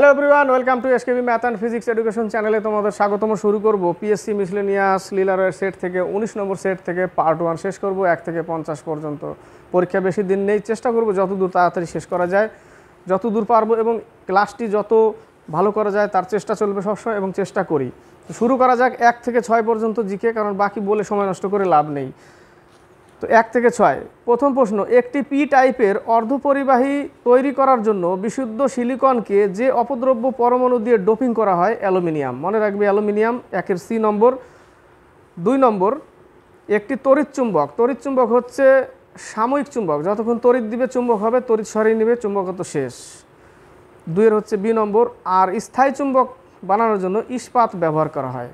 Hello everyone, welcome to SKB math and physics education চ্যানেলে তোমাদের স্বাগতম। শুরু করব পিএসসি মিসলেনিয়াস লিলারের সেট থেকে 19 নম্বর সেট থেকে পার্ট 1 শেষ করব 1 থেকে 50 পর্যন্ত। পরীক্ষা বেশি দিন নেই, চেষ্টা করব যতদূর তাড়াতাড়ি শেষ করা যায়, যতদূর পারবো এবং ক্লাসটি যত ভালো করা যায় তার চেষ্টা চলবে সবসময় এবং চেষ্টা করি। শুরু করা যাক 1 থেকে 6 পর্যন্ত জিকে, কারণ বাকি বলে সময় নষ্ট করে লাভ নেই। তো 1 থেকে 6 প্রথম প্রশ্ন, একটি পি টাইপের অর্ধপরিবাহী তৈরি করার জন্য বিশুদ্ধ সিলিকনকে যে অপদ্রব্য পরমাণু দিয়ে ডোপিং করা হয় অ্যালুমিনিয়াম। মনে রাখবে অ্যালুমিনিয়াম, 1 সি নম্বর। 2 নম্বর, একটি তড়িৎ চুম্বক। তড়িৎ চুম্বক হচ্ছে সাময়িক চুম্বক, যতক্ষণ তড়িৎ দিবে চুম্বক হবে, তড়িৎ সরিয়ে নেবে চুম্বকত্ব শেষ। 2 হচ্ছে বি নম্বর। আর স্থায়ী চুম্বক বানানোর জন্য ইস্পাত ব্যবহার করা হয়।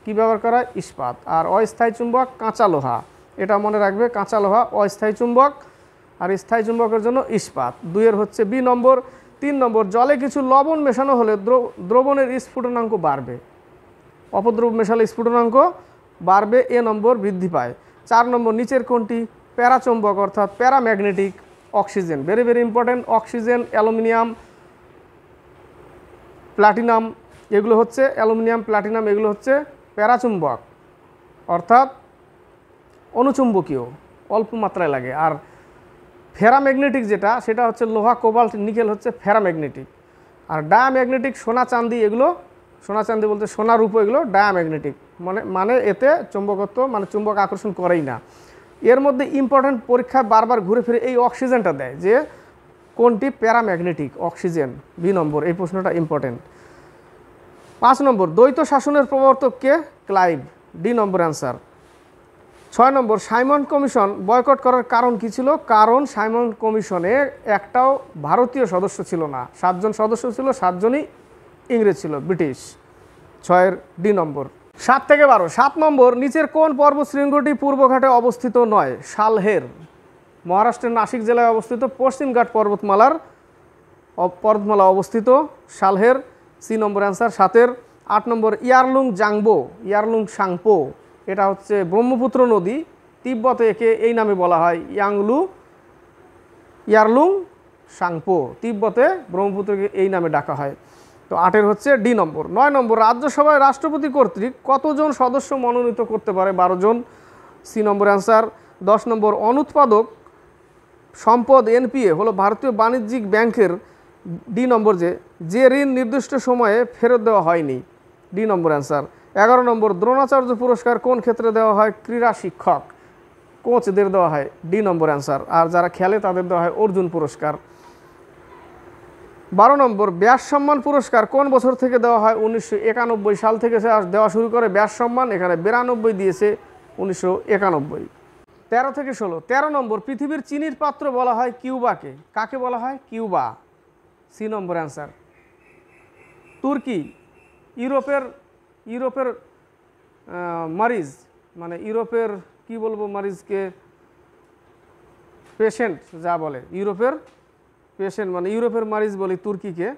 কি ব্যবহার করা হয়? ইস্পাত। আর অস্থায়ী চুম্বক কাঁচা লোহা, এটা মনে রাখবে, কাঁচা লোহা অস্থায়ী চুম্বক, আর স্থায়ী চুম্বকের জন্য ইস্পাত। 2 হচ্ছে বি নম্বর। 3 নম্বর, জলে কিছু লবণ মেশানো হলে দ্রবণের স্ফুটনাঙ্ক বাড়বে। অপদ্রব্য মেশালে স্ফুটনাঙ্ক বাড়বে, এ নম্বর বৃদ্ধি পায়। 4 নম্বর, নিচের কোনটি প্যারাচুম্বক অর্থাৎ paramagnetic? Oxygen, very very important. Oxygen, aluminium, platinum, এগুলো হচ্ছে অ্যালুমিনিয়াম, প্লাটিনাম, এগুলো হচ্ছে প্যারাচুম্বক অর্থাৎ অনুচুম্বকীয়, অল্প মাত্রায় লাগে। আর ফেরাম্যাগনেটিক যেটা, সেটা হচ্ছে লোহা, কোবাল্ট, নিকেল হচ্ছে ফেরাম্যাগনেটিক। আর ডায়াম্যাগনেটিক সোনা চাঁদি, এগুলো সোনা চাঁদি বলতে সোনা রূপ, এগুলো ডায়াম্যাগনেটিক, মানে এতে চুম্বকত্ব মানে চুম্বক আকর্ষণ করেই না। এর মধ্যে ইম্পর্ট্যান্ট, পরীক্ষায় বারবার ঘুরে ফিরে এই অক্সিজেনটা দেয় যে কোনটি প্যারাম্যাগনেটিক? অক্সিজেন, বি নম্বর। এই প্রশ্নটা ইম্পর্টেন্ট। 5 নম্বর, দ্বৈত শাসনের প্রবর্তক কে? ক্লাইভ, ডি নম্বর অ্যান্সার। 6 নম্বর, সাইমন কমিশন বয়কট করার কারণ কি ছিল? কারণ সাইমন কমিশনে একটাও ভারতীয় সদস্য ছিল না, 7 জন সদস্য ছিল, 7 জনই ইংরেজ ছিল, ব্রিটিশ। 6 ডি নম্বর। 7 থেকে 12। 7 নম্বর, নিচের কোন পর্বত শৃঙ্গটি পূর্বঘাটে অবস্থিত নয়? সালহের, মহারাষ্ট্রের নাসিক জেলায় অবস্থিত পশ্চিমঘাট পর্বতমালা অবস্থিত সালহের, সি নম্বর অ্যান্সার। 7 8 নম্বর, ইয়ারলুং জাংবো, ইয়ারলুং সাংপো, এটা হচ্ছে ব্রহ্মপুত্র নদী, তিব্বতে একে এই নামে বলা হয়, ইয়ারলুং সাংপো, তিব্বতে ব্রহ্মপুত্রকে এই নামে ডাকা হয়। তো 8 হচ্ছে ডি নম্বর। 9 নম্বর, রাজ্যসভায় রাষ্ট্রপতি কর্তৃক কতজন সদস্য মনোনীত করতে পারে? 12 জন, সি নম্বর অ্যান্সার। 10 নম্বর, অনুৎপাদক সম্পদ এনপিএ হলো ভারতীয় বাণিজ্যিক ব্যাংকের, ডি নম্বর, যে ঋণ নির্দিষ্ট সময়ে ফেরত দেওয়া হয়নি, ডি নম্বর অ্যান্সার। 11 নম্বর, দ্রোণাচার্য পুরস্কার কোন ক্ষেত্রে দেওয়া হয়? ক্রীড়া শিক্ষক, কোচদের দেওয়া হয়, ডি নম্বর অ্যান্সার। আর যারা খেলে তাদের দেওয়া হয় অর্জুন পুরস্কার। 12 নম্বর, ব্যাস সম্মান পুরস্কার কোন বছর থেকে দেওয়া হয়? 1991 সাল থেকে দেওয়া শুরু করে ব্যাস সম্মান, এখানে 92 দিয়েছে, 1991। 13 থেকে 16। 13 নম্বর, পৃথিবীর চিনির পাত্র বলা হয় কিউবাকে, কাকে বলা হয়? কিউবা, সি নম্বর অ্যান্সার। তুর্কি, ইউরোপের মারিজ, মানে ইউরোপের কি বলবো, মারিজকে পেশেন্ট যা বলে, ইউরোপের পেশেন্ট মানে ইউরোপের মারিজ বলি তুর্কিকে।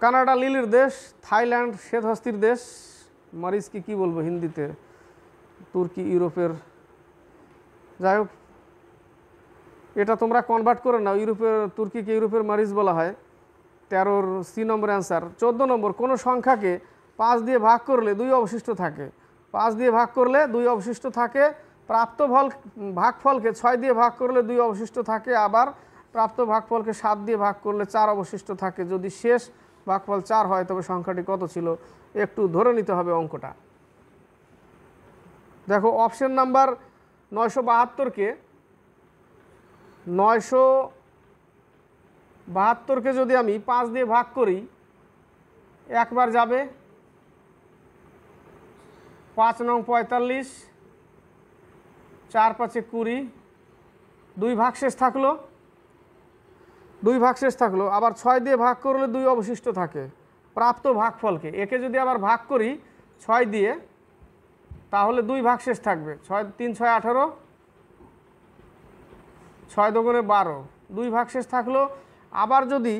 কানাডা লিলির দেশ, থাইল্যান্ড শ্বেতহস্তির দেশ, মারিজকে কি বলবো হিন্দিতে? তুর্কি, ইউরোপের, যাই হোক এটা তোমরা কনভার্ট করে নাও, তুর্কিকে ইউরোপের মারিজ বলা হয়। 13 সি নম্বর অ্যান্সার। 14 নম্বর, কোনো সংখ্যাকে 5 দিয়ে ভাগ করলে 2 অবশিষ্ট থাকে, 5 দিয়ে ভাগ করলে 2 অবশিষ্ট থাকে। প্রাপ্ত ভাগফলকে 6 দিয়ে ভাগ করলে 2 অবশিষ্ট থাকে, আবার প্রাপ্ত ভাগফলকে 7 দিয়ে ভাগ করলে 4 অবশিষ্ট থাকে। যদি শেষ ভাগফল 4 হয় তবে সংখ্যাটি কত ছিল? একটু ধরে নিতে হবে অঙ্কটা। দেখো অপশন নাম্বার 972কে 972কে যদি আমি 5 দিয়ে ভাগ করি, একবার যাবে, 5 নং 45, 4 5 20, 2 ভাগশেষ থাকলো, 2 ভাগশেষ থাকলো। আবার 6 দিয়ে ভাগ করলে 2 অবশিষ্ট থাকে। প্রাপ্ত ভাগফলকে একে যদি আবার ভাগ করি 6 দিয়ে, তাহলে 2 ভাগশেষ থাকবে, 3 6 18, 6 দুগুণে 12, 2 ভাগশেষ থাকলো। আবার যদি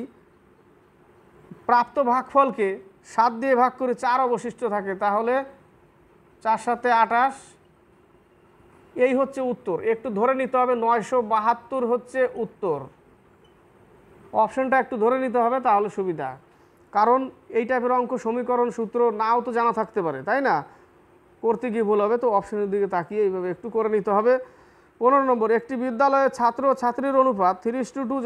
প্রাপ্ত ভাগফলকে 7 দিয়ে ভাগ করে 4 অবশিষ্ট থাকে, তাহলে 4 7 28, এই হচ্ছে উত্তর। একটু ধরে নিতে হবে 972 হচ্ছে উত্তর। অপশনটা একটু ধরে নিতে হবে, তাহলে সুবিধা। কারণ এই টাইপের অঙ্ক সমীকরণ সূত্র নাও তো জানা থাকতে পারে, তাই না? করতে গিয়ে ভুল হবে, তো অপশনের দিকে তাকিয়ে এইভাবে একটু করে নিতে হবে। 15 নম্বর, একটি বিদ্যালয়ে ছাত্র ও ছাত্রীর অনুপাত 3:2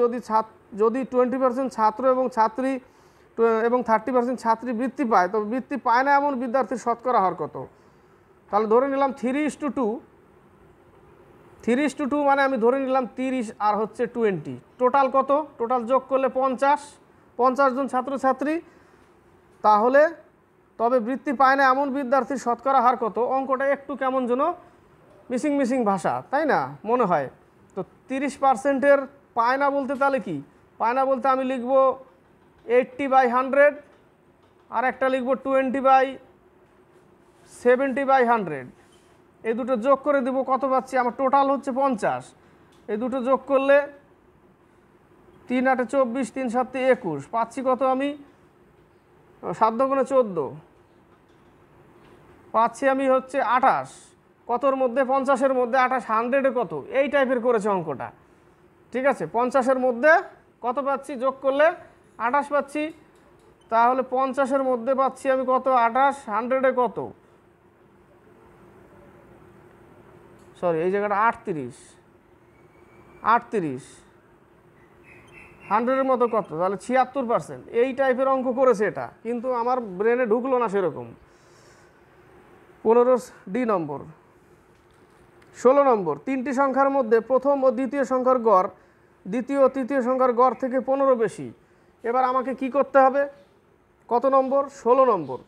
যদি 20% ছাত্র এবং ছাত্রী এবং 30% ছাত্রী বৃত্তি পায়, তবে বৃত্তি পায় না এমন বিদ্যার্থীর শতকরা হার কত? তাহলে ধরে নিলাম 3:2 মানে আমি ধরে নিলাম 30 আর হচ্ছে 20, টোটাল কত? টোটাল যোগ করলে 50 জন ছাত্রছাত্রী। তাহলে তবে বৃত্তি পায় না এমন বিদ্যার্থীর শতকরা হার কত? অঙ্কটা একটু কেমন যেন মিসিং ভাষা, তাই না মনে হয়? তো 30%-এর পায় না বলতে তাহলে কি? পায় না বলতে আমি লিখব 80/100, আর একটা লিখব 20/70/100। এই দুটো যোগ করে দেব, কত পাচ্ছি? আমার টোটাল হচ্ছে 50। এই দুটো যোগ করলে 3 8 24, 3 7 21, পাচ্ছি কত? আমি 7 গুণে 14, পাচ্ছি আমি হচ্ছে 28। কতর মধ্যে? 50-এর মধ্যে 28, 100-এ কত? এই টাইপের করেছে অঙ্কটা, ঠিক আছে? 50-এর মধ্যে কত পাচ্ছি? যোগ করলে 28 পাচ্ছি। তাহলে 50-এর মধ্যে পাচ্ছি আমি কত? 28, 100-এ কত? সরি, এই জায়গাটা 38, 100-এর মতো কত? তাহলে 76%। এই টাইপের অঙ্ক করেছে এটা, কিন্তু আমার ব্রেনে ঢুকলো না সেরকম। 15 নম্বর। 16 নম্বর, 3টি সংখ্যার মধ্যে প্রথম ও দ্বিতীয় সংখ্যার গড় দ্বিতীয় ও তৃতীয় সংখ্যার গড় থেকে 15 বেশি। এবার আমাকে কি করতে হবে? কত নম্বর? 16 নম্বর।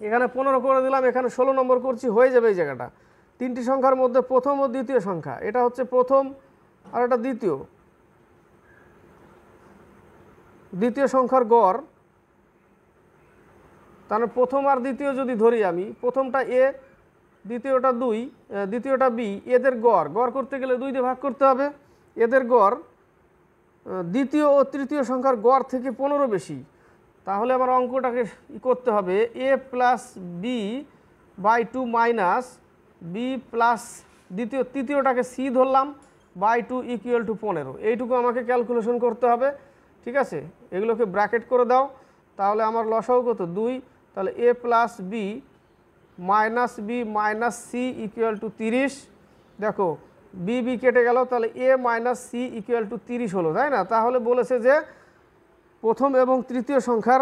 এখানে 15 করে দিলাম, এখানে 16 নম্বর করছি, হয়ে যাবে এই জায়গাটা। 3টি সংখ্যার মধ্যে প্রথম ও দ্বিতীয় সংখ্যা, এটা হচ্ছে প্রথম আর এটা দ্বিতীয়। দ্বিতীয় সংখ্যার গড়, তাহলে প্রথম আর দ্বিতীয় যদি ধরি আমি, প্রথমটা এ, দ্বিতীয়টা 2, দ্বিতীয়টা বি, এদের গড় করতে গেলে 2 দিয়ে ভাগ করতে হবে। এদের গড় দ্বিতীয় ও তৃতীয় সংখ্যার গড় থেকে 15 বেশি। তাহলে আমার অঙ্কটাকে করতে হবে a plus B by 2 minus B plus তৃতীয়টাকে সি ধরলাম বাই 2 ইকুয়াল টু 15। এইটুকু আমাকে ক্যালকুলেশন করতে হবে, ঠিক আছে? এগুলোকে ব্র্যাকেট করে দাও, তাহলে আমার লসাও কত? 2। তাহলে a plus b minus b minus c equal to 30। দেখো বি কেটে গেল, তাহলে a minus c equal to 30 হলো, তাই না? তাহলে বলেছে যে প্রথম এবং তৃতীয় সংখ্যার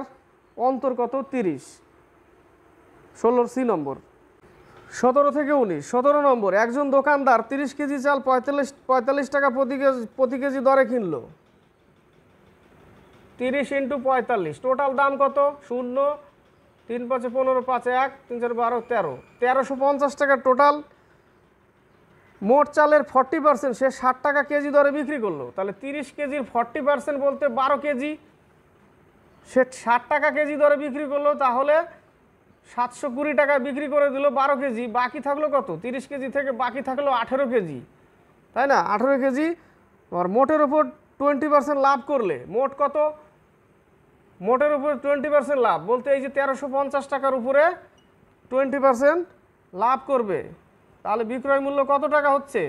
অন্তর কত? 30। 16 সি নম্বর। 17 থেকে 19। 17 নম্বর, একজন দোকানদার 30 কেজি চাল 45 টাকা প্রতি কেজি দরে কিনলো। 30 × 45, টোটাল দাম কত? 0, 3 5 15, 5 1, 3 4 12, 13, 1350 টাকা টোটাল। মোট চালের 40% সে 60 টাকা কেজি দরে বিক্রি করলো। তাহলে 30 কেজির 40% বলতে 12 কেজি, সে 60 টাকা কেজি দরে বিক্রি করলো। তাহলে 720 টাকায় বিক্রি করে দিল 12 কেজি, বাকি থাকলো কত? 30 কেজি থেকে বাকি থাকলো 18 কেজি, তাই না? 18 কেজি। আর মোটের ওপর 20% লাভ করলে মোট কত? মোটের উপর 20% লাভ বলতে এই যে 1350 টাকার উপরে 20% লাভ করবে। তাহলে বিক্রয় মূল্য কত টাকা হচ্ছে?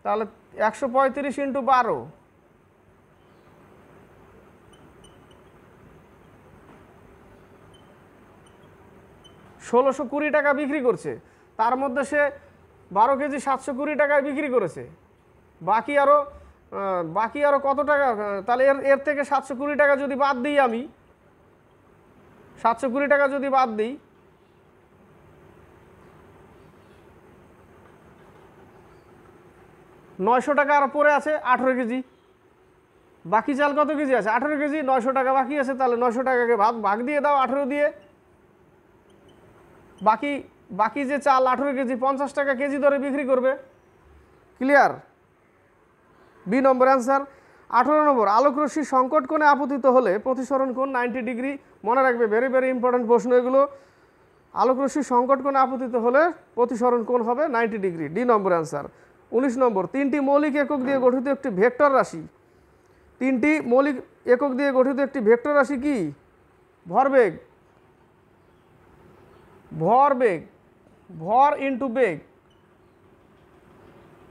তাহলে 135 × 12, 1620 টাকা বিক্রি করছে। তার মধ্যে সে 12 কেজি 720 টাকায় বিক্রি করেছে। বাকি আরও কত টাকা? তাহলে এর থেকে 720 টাকা যদি বাদ দিই, আমি 720 টাকা যদি বাদ দিই, $900 টাকা আর পরে আছে 18 কেজি। বাকি চাল কত কেজি আছে? 18 কেজি। 900 টাকা বাকি আছে, তাহলে 900 টাকাকে ভাগ দিয়ে দাও 18 দিয়ে। বাকি যে চাল 18 কেজি 50 টাকা কেজি দরে বিক্রি করবে। ক্লিয়ার? বি নম্বর অ্যান্সার। 18 নম্বর, আলোকরশ্মি সংকট কোণে আপতিত হলে প্রতিসরণ কোণ 90 ডিগ্রি। মনে রাখবে, ভেরি ইম্পর্টেন্ট প্রশ্ন এগুলো। আলোকরশ্মি সংকট কোণে আপতিত হলে প্রতিসরণ কোণ হবে 90 ডিগ্রি। ডি নম্বর অ্যান্সার। 19 নম্বর, 3টি মৌলিক একক দিয়ে গঠিত একটি ভেক্টর রাশি। 3টি মৌলিক একক দিয়ে গঠিত একটি ভেক্টর রাশি কি? ভরবেগ, ভর ইন্টু বেগ,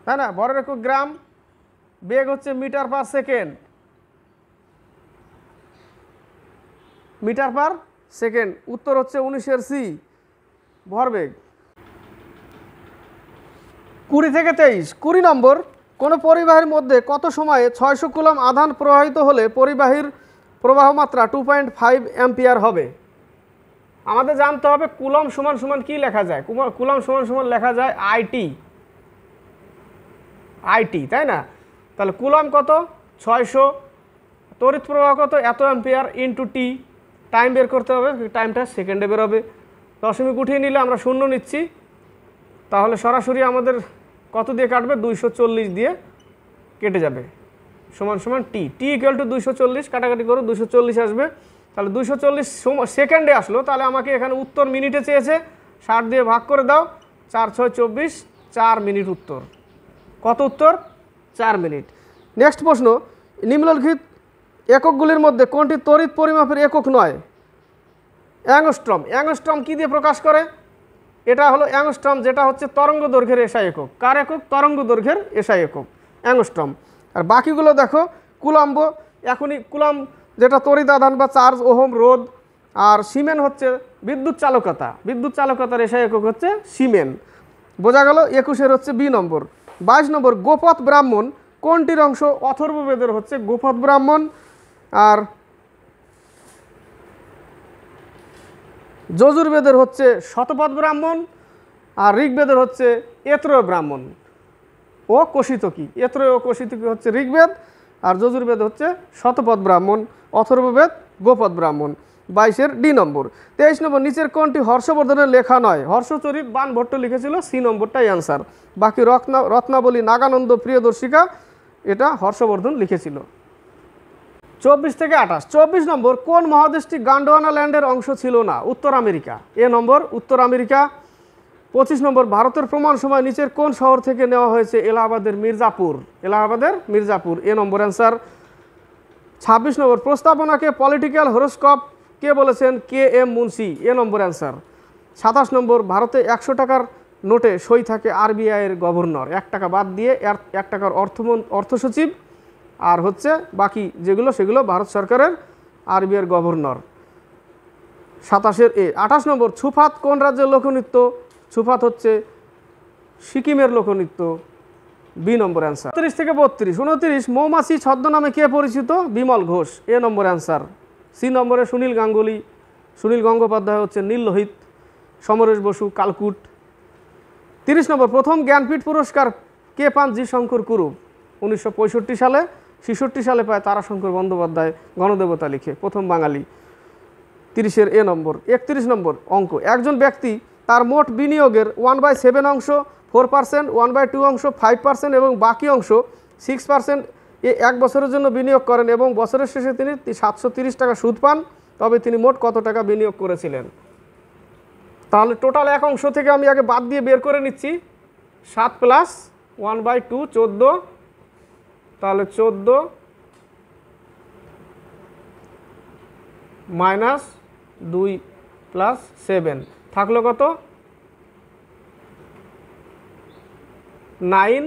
তাই না? ভরের একক গ্রাম, বেগ হচ্ছে metre per second. Metre per second. উত্তর হচ্ছে 19-এর সি, ভরবেগ। 20 থেকে 23, 20 নম্বর, কোনো পরিবাহীর মধ্যে কত সময়ে 600 কুলম আধান প্রবাহিত হলে পরিবাহীর প্রবাহ মাত্রা 2.5 অ্যাম্পিয়ার হবে? আমাদের জানতে হবে কুলম সমান সমান কি লেখা যায়। কুলম সমান সমান লেখা যায় আইটি, তাই না? তাহলে কুলম কত? 600, তড়িৎ প্রবাহ কত? এত অ্যাম্পিয়ার ইন্টু টি, টাইম বের করতে হবে, টাইমটা সেকেন্ডে বেরোবে। দশমিক উঠিয়ে নিলে আমরা শূন্য নিচ্ছি, তাহলে সরাসরি আমাদের কত দিয়ে কাটবে? 240 দিয়ে কেটে যাবে, সমান সমান টি। টি ইকুয়াল টু 240, কাটাকাটি করে 240 আসবে। তাহলে 240 সেকেন্ডে আসলো, তাহলে আমাকে এখানে উত্তর মিনিটে চেয়েছে, 60 দিয়ে ভাগ করে দাও, 4 6 24, 4 মিনিট উত্তর। কত উত্তর? 4 মিনিট। নেক্সট প্রশ্ন, নিম্নলিখিত এককগুলির মধ্যে কোনটি তড়িৎ পরিমাপের একক নয়? অ্যাংস্ট্রম। অ্যাংস্ট্রম কী দিয়ে প্রকাশ করে? এটা হলো অ্যাংস্ট্রম, যেটা হচ্ছে তরঙ্গ দৈর্ঘ্যের এসআই একক। কার একক? তরঙ্গ দৈর্ঘ্যের এসআই একক, অ্যাংস্ট্রম। আর বাকিগুলো দেখো কুলম্ব। এখনই কুলম যেটা তড়িৎ আধান বা চার্জ, ওহম রোধ। আর সিমেন হচ্ছে বিদ্যুৎ চালকতা, বিদ্যুৎ চালকতার এসআই একক হচ্ছে সিমেন। বোঝা গেল? 21-এর হচ্ছে বি নম্বর। 22 নম্বর, গোপথ ব্রাহ্মণ কোনটির অংশ? অথর্ববেদের হচ্ছে গোপথ ব্রাহ্মণ, আর যজুর্বেদের হচ্ছে শতপথ ব্রাহ্মণ, আর ঋগ্বেদের হচ্ছে এত্রয় ব্রাহ্মণ ও কোশিতকী। এত্রয় ও কোশিতকী হচ্ছে ঋগ্বেদ, আর যজুর্বেদ হচ্ছে শতপথ ব্রাহ্মণ, অথর্ববেদ গোপথ ব্রাহ্মণ। 22-এর ডি নম্বর। 23 নম্বর, নিচের কোনটি হর্ষবর্ধনের লেখা নয়? হর্ষচরিত বাণভট্ট লিখেছিল, সি নম্বরটাই অ্যান্সার। বাকি রত্নাবলী, নাগানন্দ, প্রিয়দর্শিকা, এটা হর্ষবর্ধন লিখেছিল। 24 থেকে 28, 24 নম্বর, কোন মহাদেশটি গন্ডোয়ানা ল্যান্ডের অংশ ছিল না? উত্তর আমেরিকা, এ নম্বর উত্তর আমেরিকা। 25 নম্বর, ভারতের প্রমাণ সময় নিচের কোন শহর থেকে নেওয়া হয়েছে? এলাহাবাদের মির্জাপুর, এলাহাবাদের মির্জাপুর, এ নম্বর অ্যান্সার। 26 নম্বর, প্রস্তাবনাকে পলিটিক্যাল হরোস্কোপ কে বলেছেন? কে এম মুন্সি, এ নম্বর অ্যান্সার। 27 নম্বর, ভারতে 100 টাকার নোটে সই থাকে আরবিআইয়ের গভর্নর, 1 টাকা বাদ দিয়ে 1 টাকার অর্থ সচিব, আর হচ্ছে বাকি যেগুলো সেগুলো ভারত সরকারের আরবিআইয়ের গভর্নর। 27-এর এ। 28 নম্বর, ছুফাত কোন রাজ্যের লোকনৃত্য? ছুফাত হচ্ছে সিকিমের লোকনৃত্য, বি নম্বর অ্যান্সার। 30 থেকে 32, 29, মৌমাছি ছদ্মনামে কে পরিচিত? বিমল ঘোষ, এ নম্বর অ্যান্সার। সি নম্বরে সুনীল গাঙ্গুলি, সুনীল গঙ্গোপাধ্যায় হচ্ছে নীল লোহিত, সমরেশ বসু কালকুট। 30 নম্বর, প্রথম জ্ঞানপীঠ পুরস্কার কে পান? জি শঙ্কর কুরুপ, 1965 সালে। 66 সালে পায় তারাশঙ্কর বন্দ্যোপাধ্যায় গণদেবতা লিখে, প্রথম বাঙালি। 30-এর এ নম্বর। 31 নম্বর অঙ্ক, একজন ব্যক্তি তার মোট বিনিয়োগের 1/7 অংশ, 4%, 1/2 অংশ, 5% এবং বাকি অংশ 6% এক বছরের জন্য বিনিয়োগ করেন এবং বছরের শেষে তিনি 730 টাকা সুদ পান, তবে তিনি মোট কত টাকা বিনিয়োগ করেছিলেন? তাহলে টোটাল এক অংশ থেকে আমি আগে বাদ দিয়ে বের করে নিচ্ছি। 7 + 1/2, 14, তাহলে 14 - 2 + 7 থাকলো কত? 9,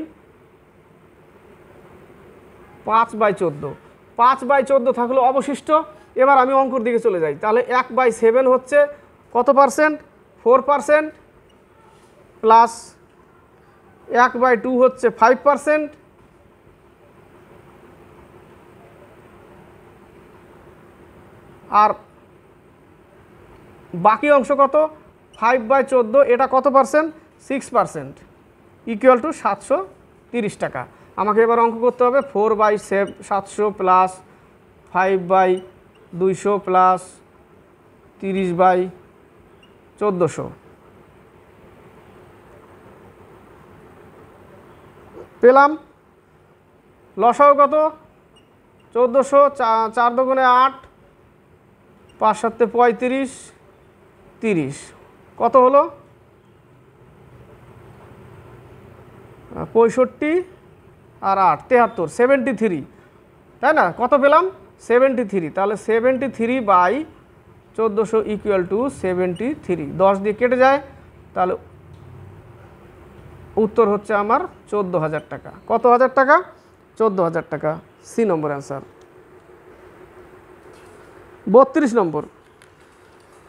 5/14, 5/14 থাকলো অবশিষ্ট। এবার আমি অঙ্কর দিকে চলে যাই। তাহলে 1/7 হচ্ছে কত পার্সেন্ট? 4%, প্লাস 1/2 হচ্ছে 5%, আর বাকি অংশ কত? 5/14, এটা কত পার্সেন্ট? 6%, ইকুয়াল টু 730 টাকা। আমাকে এবার অঙ্ক করতে হবে। 4/700 প্লাস 5/200 প্লাস 30/1400 পেলাম। লসাও কত? 1400, 4 দুগুণে 8, 5 7 35, 30, কত হলো? 65 আর 8 73, 73, তাই না? কত পেলাম? 73। তাহলে 73/1400 ইকুয়াল টু 73, 10 দিয়ে কেটে যায়, তাহলে উত্তর হচ্ছে আমার 14,000 টাকা। কত হাজার টাকা? 14,000 টাকা, সি নম্বর অ্যান্সার। 32 নম্বর,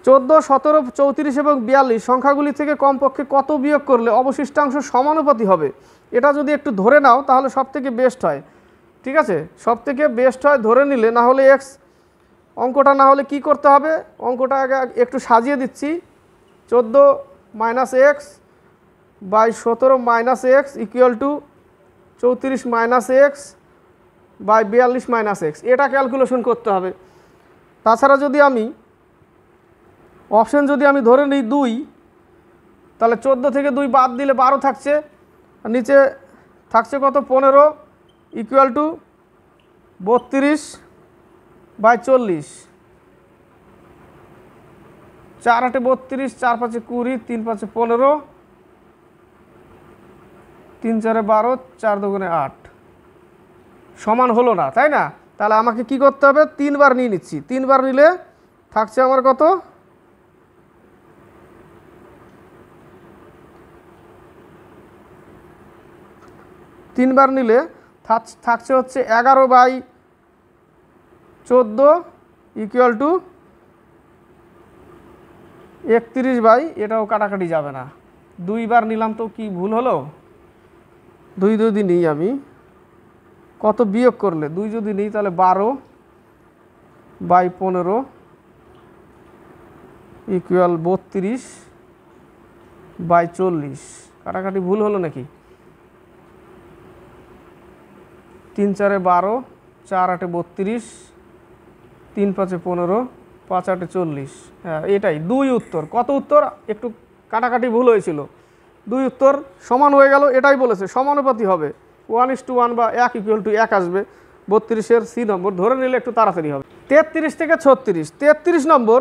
14, 17, 34 এবং 42 সংখ্যাগুলি থেকে কমপক্ষে কত বিয়োগ করলে অবশিষ্টাংশ সমানুপাতি হবে? এটা যদি একটু ধরে নাও তাহলে সবথেকে বেস্ট হয়। ঠিক আছে, সবথেকে বেস্ট হয় ধরে নিলে, না হলে এক্স অঙ্কটা না হলে কি করতে হবে, অঙ্কটা আগে একটু সাজিয়ে দিচ্ছি। 14 minus x by 17 minus x equal to 34 minus x by 42 minus x, এটা ক্যালকুলেশন করতে হবে। তাছাড়া যদি আমি অপশন যদি আমি ধরে নিই 2, তাহলে 14 থেকে 2 বাদ দিলে 12 থাকছে, আর নিচে থাকছে কত 15 ইকুয়াল টু 32 বাই 40, 4 8 32, 4 5 20, 3 5 15, 3 4 12, 4 2 8, সমান হলো না, তাই না? তাহলে আমাকে কি করতে হবে, 3 বার নিয়ে নিচ্ছি। 3 বার নিলে থাকছে আমার কত, 3 বার নিলে থাকছে হচ্ছে 11 বাই 14 ইকুয়াল টু 31 বাই, এটাও কাটাকাটি যাবে না, 2 বার নিলাম তো কি ভুল হলো, 2 যদি নিই আমি, কত বিয়োগ করলে 2 যদি নিই তাহলে 12 বাই 15 ইকুয়াল 32 বাই 40, কাটাকাটি ভুল হলো নাকি? 3 4 12, 4 8 32, 3 5 15, 5 8 40, হ্যাঁ এটাই 2 উত্তর। কত উত্তর, একটু কাটাকাটি ভুল হয়েছিল, 2 উত্তর সমান হয়ে গেল, এটাই বলেছে সমানুপাতি হবে, 1:1 বা 1 ইকুয়াল টু 1 আসবে। 32-এর সি নম্বর ধরে নিলে একটু তাড়াতাড়ি হবে। 33 থেকে 36, 33 নম্বর,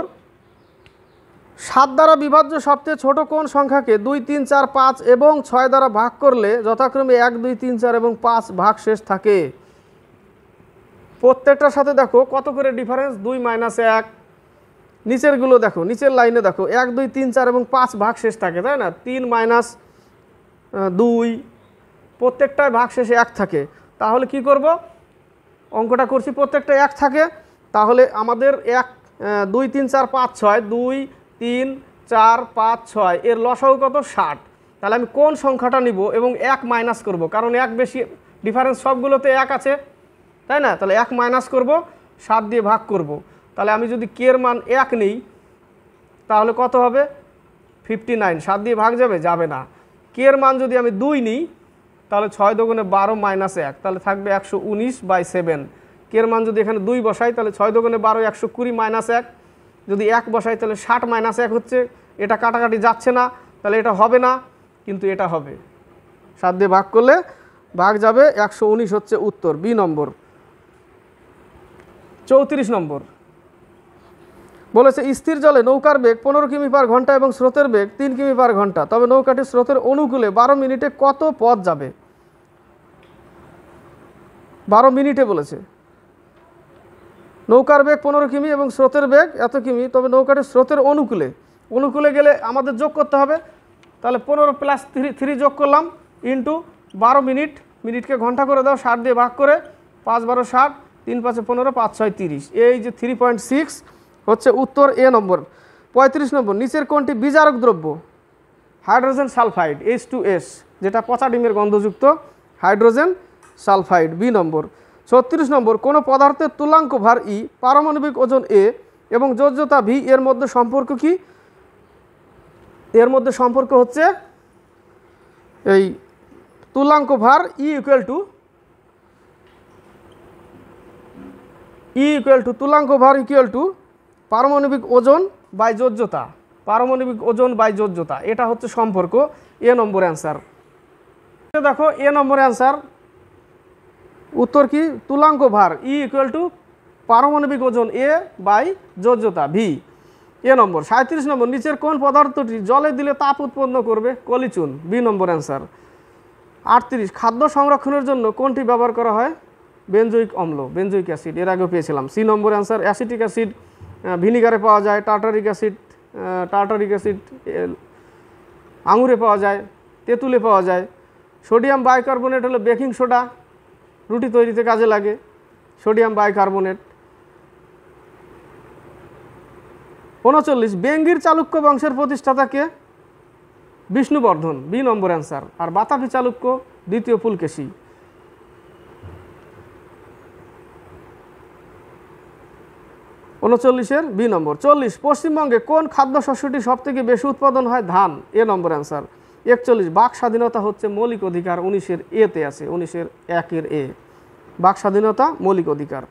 7 দ্বারা বিভাজ্য সবচেয়ে ছোট কোন সংখ্যাকে 2 3 4 5 এবং 6 দ্বারা ভাগ করলে যথাক্রমে 1 2 3 4 এবং 5 ভাগ শেষ থাকে? প্রত্যেকটার সাথে দেখো কত করে ডিফারেন্স, 2 মাইনাস 1, নিচেরগুলো দেখো, নিচের লাইনে দেখো 1 2 3 4 এবং 5 ভাগ শেষ থাকে, তাই না? 3 মাইনাস 2, প্রত্যেকটায় ভাগ শেষে 1 থাকে। তাহলে কি করব, অঙ্কটা করছি প্রত্যেকটা 1 থাকে, তাহলে আমাদের 1 2 3 4 5 6, 2 3 4 5 6 এর লসাগু কত, 60। তাহলে আমি কোন সংখ্যাটা নিব এবং 1 মাইনাস করব, কারণ 1 বেশি ডিফারেন্স সবগুলোতে 1 আছে, তাই না? তাহলে 1 মাইনাস করব, 7 দিয়ে ভাগ করব। তাহলে আমি যদি কে এর মান 1 নিই তাহলে কত হবে, 59, 7 দিয়ে ভাগ যাবে, যাবে না। কে এর মান যদি আমি 2 নিই তাহলে 6 2 12 মাইনাস 1, তাহলে থাকবে 119 বাই 7। কে এর মান যদি এখানে 2 বসাই তাহলে 6 2 12 120 মাইনাস 1, যদি 1 বসাই তাহলে 60 মাইনাস 1 হচ্ছে, এটা কাটাকাটি যাচ্ছে না, তাহলে এটা হবে না, কিন্তু এটা হবে, 7 দিয়ে ভাগ করলে ভাগ যাবে, 119 হচ্ছে উত্তর, বি নম্বর। 34 নম্বর বলেছে স্থির জলে নৌকার বেগ 15 কিমি পার ঘন্টা এবং স্রোতের বেগ 3 কিমি পার ঘন্টা, তবে নৌকাটি স্রোতের অনুকূলে 12 মিনিটে কত পথ যাবে? 12 মিনিটে বলেছে। নৌকার বেগ 15 কিমি এবং স্রোতের বেগ এত কিমি, তবে নৌকাটি স্রোতের অনুকূলে, অনুকূলে গেলে আমাদের যোগ করতে হবে, তাহলে 15 প্লাস 3 যোগ করলাম ইন্টু 12 মিনিট, মিনিটকে ঘন্টা করে দাও, 60 দিয়ে ভাগ করে, 5 12 60, 3 5 15, 5 6 30, এই যে 3.6 হচ্ছে উত্তর, এ নম্বর। 35 নম্বর, নিচের কোনটি বিজারক দ্রব্য? হাইড্রোজেন সালফাইড, H2S, যেটা পচা ডিমের গন্ধযুক্ত হাইড্রোজেন সালফাইড, বি নম্বর। 36 নম্বর, কোনো পদার্থের তুলাঙ্ক ভার ই, পারমাণবিক ওজন এ এবং যোজ্যতা ভি এর মধ্যে সম্পর্ক কি? এর মধ্যে সম্পর্ক হচ্ছে এই তুলাঙ্ক ভার ই ইকুয়াল টু তুলাঙ্ক ভার ইকুয়াল টু পারমাণবিক ওজন বাই যোজ্যতা, পারমাণবিক ওজন বাই যোজ্যতা, এটা হচ্ছে সম্পর্ক, এ নম্বর অ্যান্সার। দেখো এ নম্বর অ্যান্সার, উত্তর কি, তুলাঙ্ক ভার ই ইকুয়াল টু পারমাণবিক ওজন এ বাই যোজ্যতা ভি, এ নম্বর। 37 নম্বর, নিচের কোন পদার্থটি জলে দিলে তাপ উৎপন্ন করবে? কলিচুন, বি নম্বর অ্যান্সার। 38, খাদ্য সংরক্ষণের জন্য কোনটি ব্যবহার করা হয়? বেনজোইক অম্ল, বেনজোইক অ্যাসিড, এর আগেও পেয়েছিলাম, সি নম্বর অ্যান্সার। অ্যাসিটিক অ্যাসিড ভিনিগারে পাওয়া যায়, টার্টারিক অ্যাসিড আঙুরে পাওয়া যায়, তেঁতুলে পাওয়া যায়। সোডিয়াম বাইকার্বনেট হলো বেকিং সোডা, রুটি তৈরিতে কাজে লাগে সোডিয়াম বাইকার্বনেট। 39 বেঙ্গির চালুক্য বংশের প্রতিষ্ঠাতা কে? বিষ্ণুবর্ধন, বি নম্বর অ্যান্সার। আর বাতাপি চালুক্য দ্বিতীয় পুলকেশী। 39-এর বি নম্বর। 40 পশ্চিমবঙ্গে কোন খাদ্য শস্যটি সবথেকে বেশি উৎপাদন হয়? ধান, এ নম্বর অ্যান্সার। 41 বাক স্বাধীনতা হচ্ছে মৌলিক অধিকার, 19-এর এতে আছে, 19-এর 1-এর এ। বাক স্বাধীনতা মৌলিক অধিকার।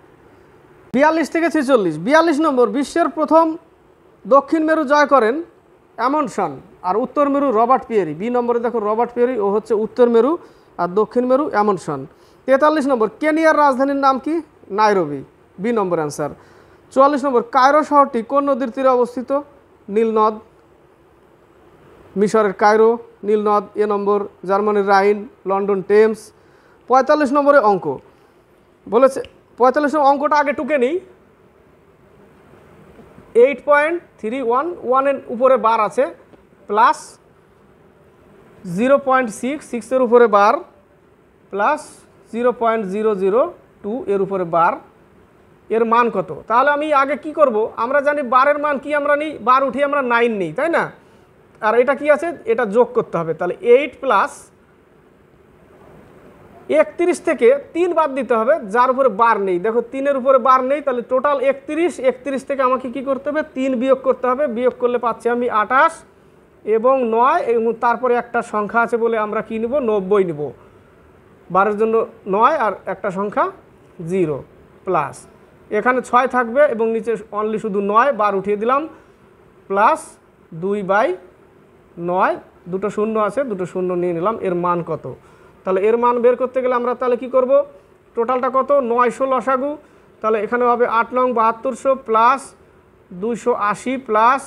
42 থেকে 46, 42 নম্বর বিশ্বের প্রথম দক্ষিণ মেরু জয় করেন অ্যামন্ডসন, আর উত্তর মেরু রবার্ট পিয়েরি। বি নম্বরে দেখো রবার্ট পিয়েরি, ও হচ্ছে উত্তর মেরু, আর দক্ষিণ মেরু অ্যামন্ডসন। 43 নম্বর কেনিয়ার রাজধানীর নাম কি? নাইরোবি, বি নম্বর অ্যান্সার। 44 নম্বর কায়রো শহরটি কোন নদীর তীরে অবস্থিত? নীল নদ, মিশরের কায়রো, নীল নদ, এ নম্বর। জার্মানির রাইন, লন্ডন টেমস। 45 নম্বরে অঙ্ক বলেছে, 45 নম্বর অঙ্কটা আগে টুকে নিই। 8.31, 1-এর উপরে বার আছে, প্লাস 0.6, 6-এর উপরে বার, প্লাস 0.002 এর উপরে বার, এর মান কত? তাহলে আমি আগে কি করব, আমরা জানি বারের মান কি, আমরা নিই বার উঠিয়ে আমরা 9 নিই, তাই না? আর এটা কি আছে, এটা যোগ করতে হবে। তাহলে 8 প্লাস 31 থেকে 3 বাদ দিতে হবে, যার উপরে বার নেই। দেখো 3-এর উপরে বার নেই, তাহলে টোটাল 31 থেকে আমাকে কি করতে হবে? 3 বিয়োগ করতে হবে। বিয়োগ করলে পাচ্ছি আমি 28 এবং 9, এবং তারপরে একটা সংখ্যা আছে বলে আমরা কি নিব? 90 নিব। 12-এর জন্য 9 আর একটা সংখ্যা 0, প্লাস এখানে 6 থাকবে এবং নিচে অনলি শুধু 9, বার উঠিয়ে দিলাম, প্লাস 2/9, দুটো শূন্য আছে, দুটো শূন্য নিয়ে নিলাম। এর মান কত? তাহলে এর মান বের করতে গেলে আমরা তাহলে কি করব? টোটালটা কত? 900 লসাগু, তাহলে এখানে হবে 8 নং 7200 প্লাস 280 প্লাস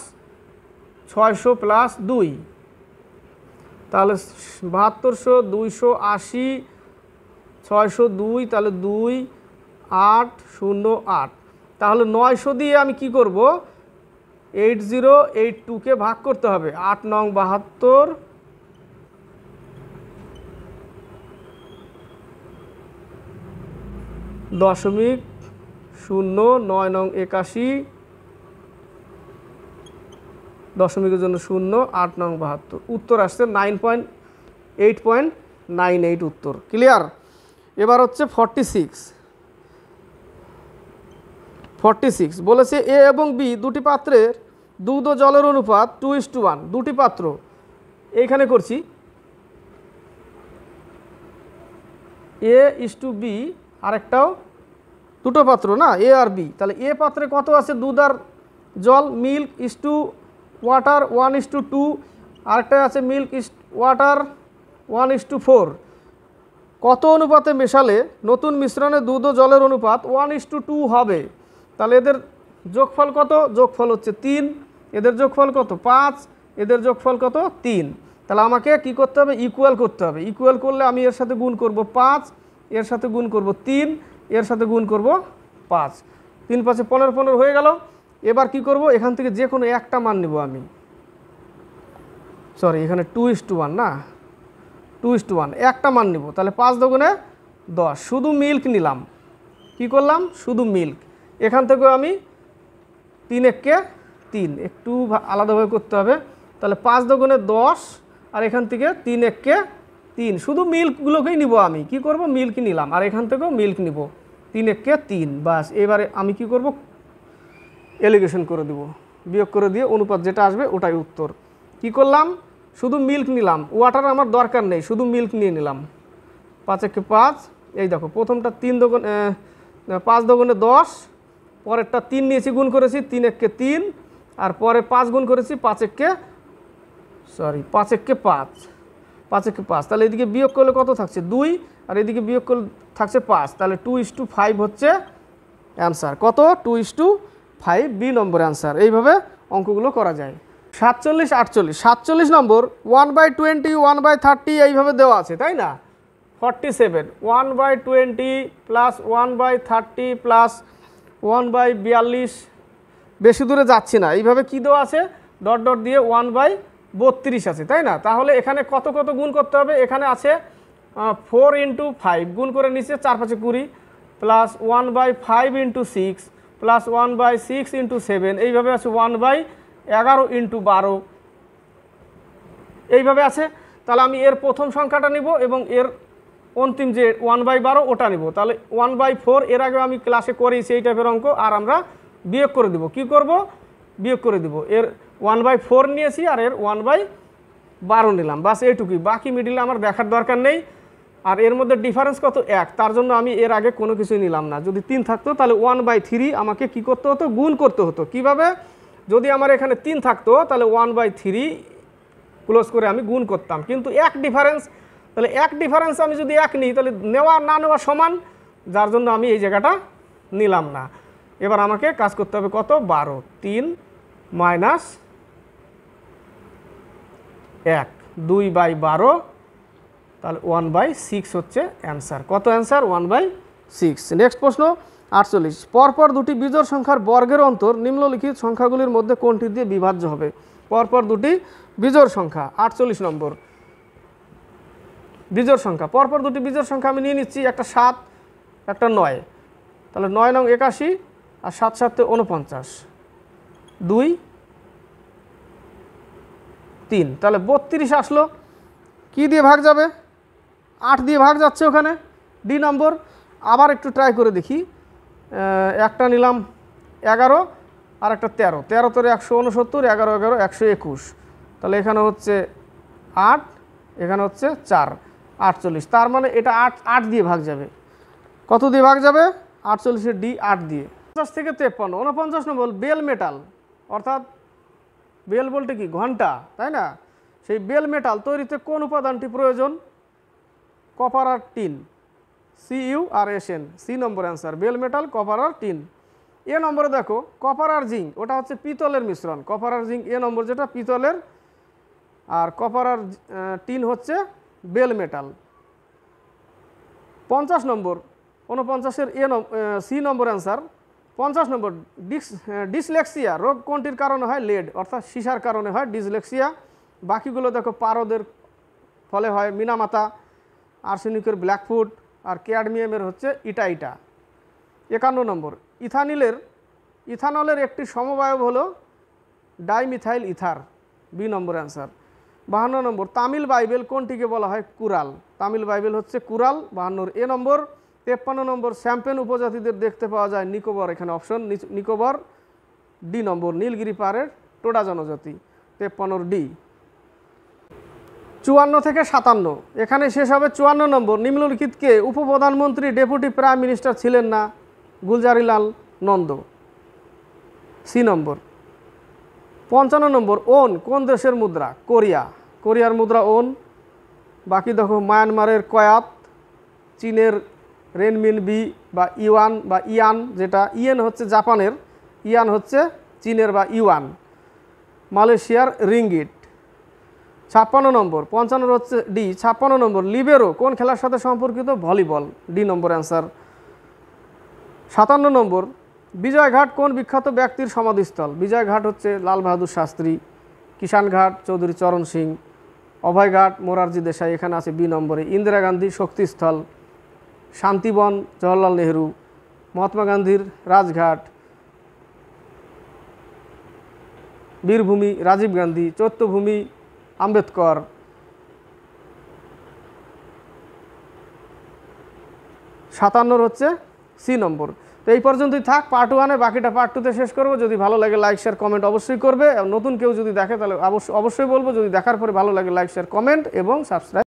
600 প্লাস 2, তাহলে 7200, 280, 602, তাহলে 2808। তাহলে 900 দিয়ে আমি কি করব? 8082-কে ভাগ করতে হবে। 8 নং 72, 0.9 নং 81, দশমিকের জন্য 0, 8 নং 72, উত্তর আসছে 8.98 উত্তর। ক্লিয়ার? এবার হচ্ছে 46 বলেছে এ এবং বি দুটি পাত্রের দুধ ও জলের অনুপাত 2:1। দুটি পাত্র এইখানে করছি, A:B, আরেকটাও দুটো পাত্র না, এ আর বি। তাহলে এ পাত্রে কত আছে? দুধ আর জল। মিল্ক ইস টু ওয়াটার 1:2, আরেকটা আছে মিল্ক ইস ওয়াটার 1:4। কত অনুপাতে মেশালে নতুন মিশ্রণে দুধ ও জলের অনুপাত 1:2 হবে? তাহলে এদের যোগফল কত? যোগফল হচ্ছে 3। এদের যোগফল কত? 5। এদের যোগফল কত? 3। তাহলে আমাকে কি করতে হবে? ইকুয়াল করতে হবে। ইকুয়াল করলে আমি এর সাথে গুণ করব 5, এর সাথে গুণ করব 3, এর সাথে গুণ করব 5। 3 5 15 15 হয়ে গেল। এবার কি করব? এখান থেকে যে কোনো একটা মান নিব আমি। সরি, এখানে 2:1 না, 2:1 একটা মান নিব। তাহলে 5 দুগুণে 10, শুধু মিল্ক নিলাম। কি করলাম? শুধু মিল্ক। এখান থেকেও আমি 3 1 3, একটু আলাদাভাবে করতে হবে। তাহলে 5 দুগুণে 10, আর এখান থেকে 3 1 3, শুধু মিল্কগুলোকেই নিব আমি। কি করব? মিল্ক নিলাম, আর এখান থেকেও মিল্ক নিব। 3 1 3, বাস। এবারে আমি কি করব? এলিগেশন করে দেব, বিয়োগ করে দিয়ে অনুপাত যেটা আসবে ওটাই উত্তর। কি করলাম? শুধু মিল্ক নিলাম, ওয়াটার আমার দরকার নেই, শুধু মিল্ক নিয়ে নিলাম। 5 1 5, এই দেখো প্রথমটা 5 দুগুণে 10, পরেরটা 3 নিয়েছি, গুণ করেছি 3 1 3, আর পরে 5 গুণ করেছি 5 1 5, 5 1 5। তাহলে এদিকে বিয়োগ করলে কত থাকছে? 2, আর এদিকে বিয়োগ করলে থাকছে 5। তাহলে 2:5 হচ্ছে অ্যান্সার। কত? 2:5, বি নম্বর অ্যান্সার। এইভাবে অঙ্কগুলো করা যায়। 47 48, 47 নম্বর 1/20 1/30 এইভাবে দেওয়া আছে, তাই না? 47 1/20 প্লাস 1/30 প্লাস 1/42, বেশি দূরে যাচ্ছি না। এইভাবে কি দেওয়া আছে? ডট ডট দিয়ে 1/32 আছে, তাই না? তাহলে এখানে কত কত গুণ করতে হবে? এখানে আছে 4 × 5, গুণ করে নিচে 4 5 20, প্লাস 1/5 × 6, প্লাস 1/6 ইন্টু 7, এইভাবে আছে 1/11 ইন্টু 12, এইভাবে আছে। তাহলে আমি এর প্রথম সংখ্যাটা নিব এবং এর অন্তিম যে 1/12 ওটা নিব। তাহলে 1/4 এর আগে আমি ক্লাসে করেছি এই টাইপের অঙ্ক, আর আমরা বিয়োগ করে দিব। কি করব? বিয়োগ করে দিব। এর 1/4 নিয়েছি আর এর 1/12 নিলাম, বাস এইটুকুই। বাকি মিডিলে আমার দেখার দরকার নেই। আর এর মধ্যে ডিফারেন্স কত? 1, তার জন্য আমি এর আগে কোনো কিছুই নিলাম না। যদি 3 থাকতো তাহলে 1/3 আমাকে কি করতে হতো? গুণ করতে হতো। কিভাবে? যদি আমার এখানে 3 থাকতো তাহলে 1/3 ক্লোজ করে আমি গুণ করতাম, কিন্তু 1 ডিফারেন্স, তাহলে 1 ডিফারেন্স আমি যদি 1 নিই তাহলে নেওয়া না নেওয়া সমান, যার জন্য আমি এই জায়গাটা নিলাম না। এবার আমাকে কাজ করতে হবে কত? 12, 3 মাইনাস 1, 2/12, তাহলে 1/6 হচ্ছে অ্যান্সার। কত অ্যান্সার? 1/6। নেক্সট প্রশ্ন 48, পরপর দুটি বিজোড় সংখ্যার বর্গের অন্তর নিম্নলিখিত সংখ্যাগুলির মধ্যে কোনটি দিয়ে বিভাজ্য হবে? পরপর দুটি বিজোড় সংখ্যা, 48 নম্বর বিজোড় সংখ্যা। পরপর দুটি বিজোড় সংখ্যা আমি নিয়ে নিচ্ছি, একটা 7 একটা 9, তাহলে 9 নং 81 আর 7 7 49, 2 3, তাহলে 32 আসলো। কি দিয়ে ভাগ যাবে? 8 দিয়ে ভাগ যাচ্ছে ওখানে, ডি নম্বর। আবার একটু ট্রাই করে দেখি, একটা নিলাম 11 আর একটা 13, 13 তোর 169, 11 11 121, তাহলে এখানে হচ্ছে 8, এখানে হচ্ছে 4, 48, তার মানে এটা 8 দিয়ে ভাগ যাবে। কত দিয়ে ভাগ যাবে? 48 ডি 8 দিয়ে। 50 থেকে 53, 49 নম্বর বেল মেটাল, অর্থাৎ বেল বলতে কি? ঘন্টা, তাই না? সেই বেল মেটাল তৈরিতে কোন উপাদানটি প্রয়োজন? কপার আর টিন, CuRSN, সি নম্বর অ্যান্সার। বেল মেটাল, কপার আর টিন। এ নম্বরে দেখো কপার আর জিঙ্ক, ওটা হচ্ছে পিতলের মিশ্রণ। কপার আর জিঙ্ক এ নম্বর যেটা পিতলের, আর কপার আর টিন হচ্ছে বেল মেটাল। 50 নম্বর, 49-এর সি নম্বর অ্যান্সার। 50 নম্বর ডিসলেক্সিয়া রোগ কোনটির কারণে হয়? লেড, অর্থাৎ সীসার কারণে হয় ডিসলেক্সিয়া। বাকিগুলো দেখো পারদের ফলে হয় মিনামাতা, আর্সেনিকের ব্ল্যাকফুট, আর ক্যাডমিয়ামের হচ্ছে ইটা। 51 নম্বর ইথানলের একটি সমবায়ব হলো ডাইমিথাইল ইথার, বি নম্বর অ্যান্সার। 52 নম্বর তামিল বাইবেল কোনটিকে বলা হয়? কুরাল, তামিল বাইবেল হচ্ছে কুরাল, 52 এ নম্বর। 53 নম্বর শ্যাম্পেন উপজাতিদের দেখতে পাওয়া যায় নিকোবর, এখানে অপশন নিকোবর, ডি নম্বর। নীলগিরি পাহাড়ের টোডা জনজাতি, 53 ডি। 54 থেকে 57, এখানে শেষ হবে। 54 নম্বর নিম্নলিখিতকে উপপ্রধানমন্ত্রী ডেপুটি প্রাইম মিনিস্টার ছিলেন না? Gulzarilal Nanda, C number. 55 number won কোন দেশের মুদ্রা? কোরিয়া, কোরিয়ার মুদ্রা ওন। বাকি দেখো মায়ানমারের কয়াত, চীনের রেনমিনবি বা ইউয়ান বা ইয়ান, যেটা ইয়েন হচ্ছে জাপানের, ইয়ান হচ্ছে চীনের বা ইউয়ান। মালয়েশিয়ার রিঙ্গিট। 56 নম্বর, 55 হচ্ছে ডি। 56 নম্বর লিবেরো কোন খেলার সাথে সম্পর্কিত? ভলিবল, ডি নম্বর অ্যান্সার। 57 নম্বর বিজয়ঘাট কোন বিখ্যাত ব্যক্তির সমাধিস্থল? বিজয়ঘাট হচ্ছে লাল বাহাদুর শাস্ত্রী, কিষানঘাট চৌধুরী চরণ সিং, অভয়ঘাট মোরারজি দেশাই, এখানে আছে বি নম্বরে। ইন্দিরা গান্ধী শক্তিস্থল, শান্তিবন জওহরলাল নেহরু, মহাত্মা গান্ধীর রাজঘাট, বীরভূমি রাজীব গান্ধী, চৈত্যভূমি আম্বেদকর। 57 হচ্ছে সি নম্বর। তো এই পর্যন্তই থাক পার্ট 1-এ, বাকিটা পার্ট 2-তে শেষ করব। যদি ভালো লাগে লাইক শেয়ার কমেন্ট অবশ্যই করবে। নতুন কেউ যদি দেখে তাহলে অবশ্যই বলবো, যদি দেখার পরে ভালো লাগে লাইক শেয়ার কমেন্ট এবং সাবস্ক্রাইব।